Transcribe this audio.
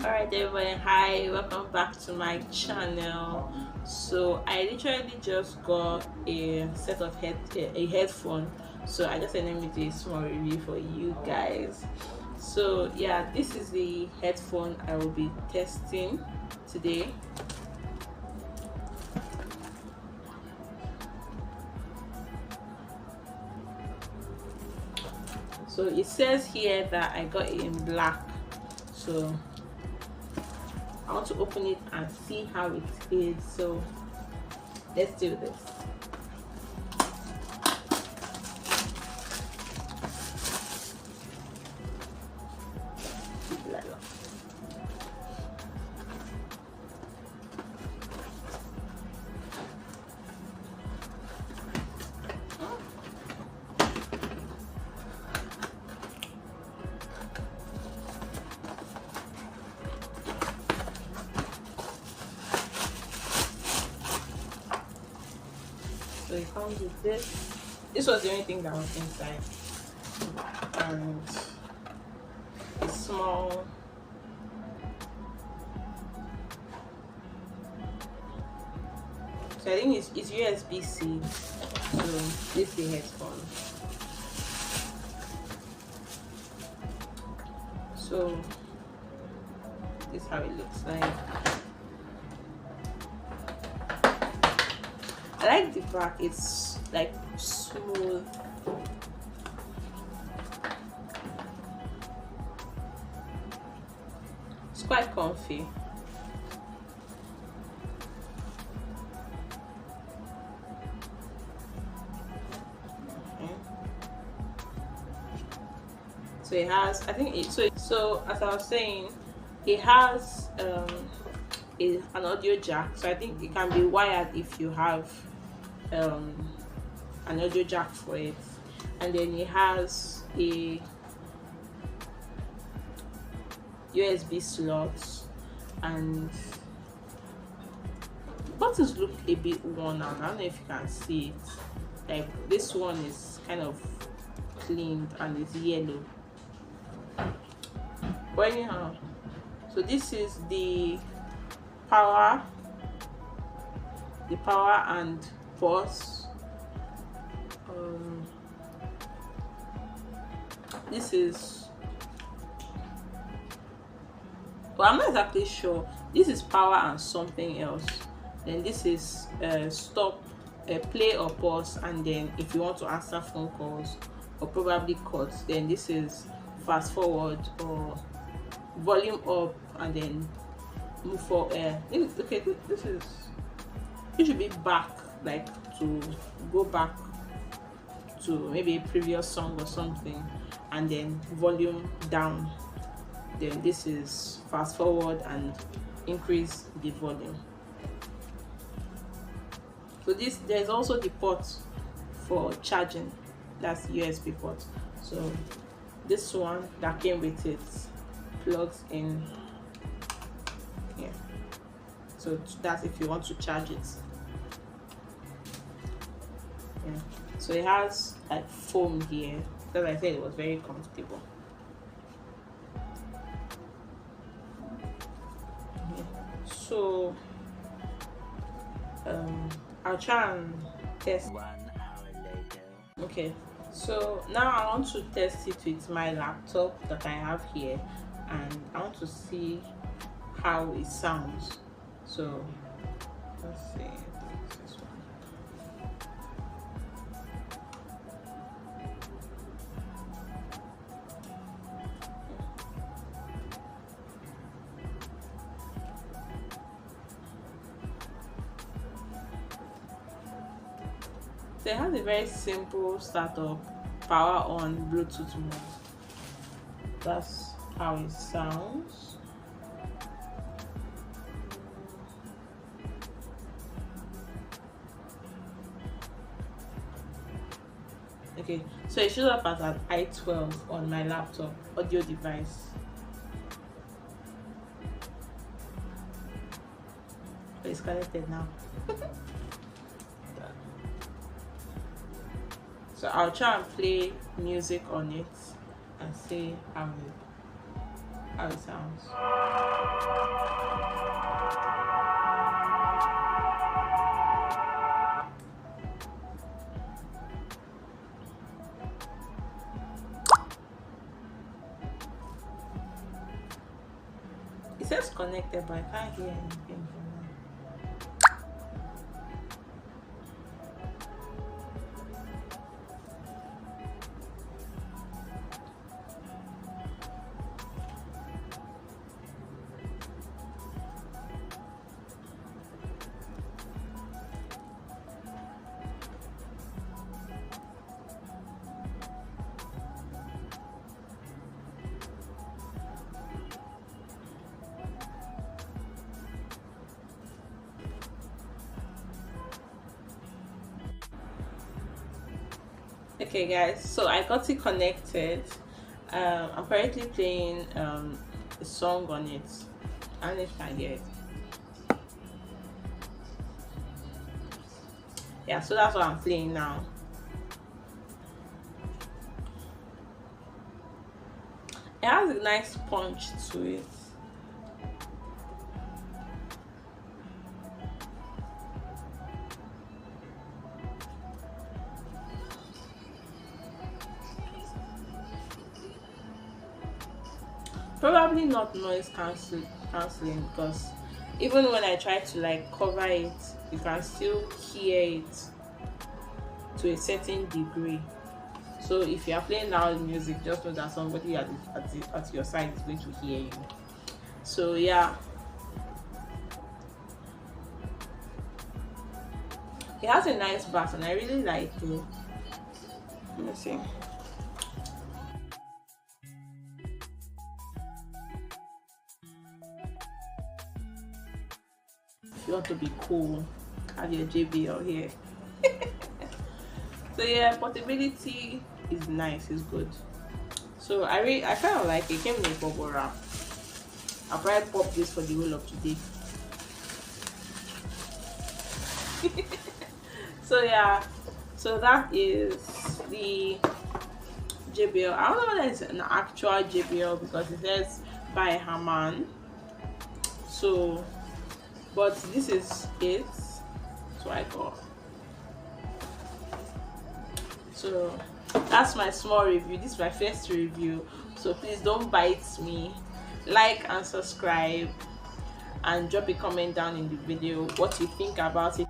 Alright everyone, hi, welcome back to my channel. So I literally just got a set of a headphone, so I just said let me do a small review for you guys. So yeah, this is the headphone I will be testing today. So it says here that I got it in black, so I want to open it and see how it is. So let's do this. So it comes with this. This was the only thing that was inside, and it's small. So I think it's USB-C. So this is the headphone. So this is how it looks like. I like the back, it's like smooth. It's quite comfy. So it has, I think it, so as I was saying, it has an audio jack, so I think it can be wired if you have an audio jack for it, and then it has a USB slot, and the buttons look a bit worn out. I don't know if you can see it. Like this one is kind of cleaned and it's yellow, but anyhow, so this is the power and pause. This is, well, I'm not exactly sure. This is power and something else. Then this is stop, play or pause, and then if you want to answer phone calls or probably calls, then this is fast forward or volume up, and then move for okay, this is, it should be back, like to go back to maybe a previous song or something, and then volume down. Then this is fast forward and increase the volume. So this, there's also the port for charging, that's USB port. So this one that came with it plugs in here, so that's if you want to charge it. Yeah. So it has like foam here, as I said, it was very comfortable. Yeah. So I'll try and test. 1 hour later. Okay, so now I want to test it with my laptop that I have here, and I want to see how it sounds. So let's see. This one. So it has a very simple startup, power on, Bluetooth mode. That's how it sounds. Okay, so it shows up as an i12 on my laptop audio device. It's connected now. So I'll try and play music on it and see how it how it sounds. It says connected, but I can't hear anything from now. Okay guys, so I got it connected. I'm currently playing a song on it. I don't know if you can hear it. Yeah, so that's what I'm playing now. It has a nice punch to it. Probably not noise cancelling, because even when I try to like cover it, you can still hear it to a certain degree. So if you are playing loud music, just know that somebody at your side is going to hear you. So yeah, it has a nice bass and I really like it. Let me see. If you want to be cool, have your JBL here. So yeah, portability is nice, it's good. So I kind of like it. It came in a bubble wrap. I'll probably pop this for the whole of today. So yeah, so that is the JBL. I don't know whether it's an actual JBL because it says by Haman. So, but this is it. So I got. So that's my small review. This is my first review, so please don't bite me. Like and subscribe and drop a comment down in the video what you think about it.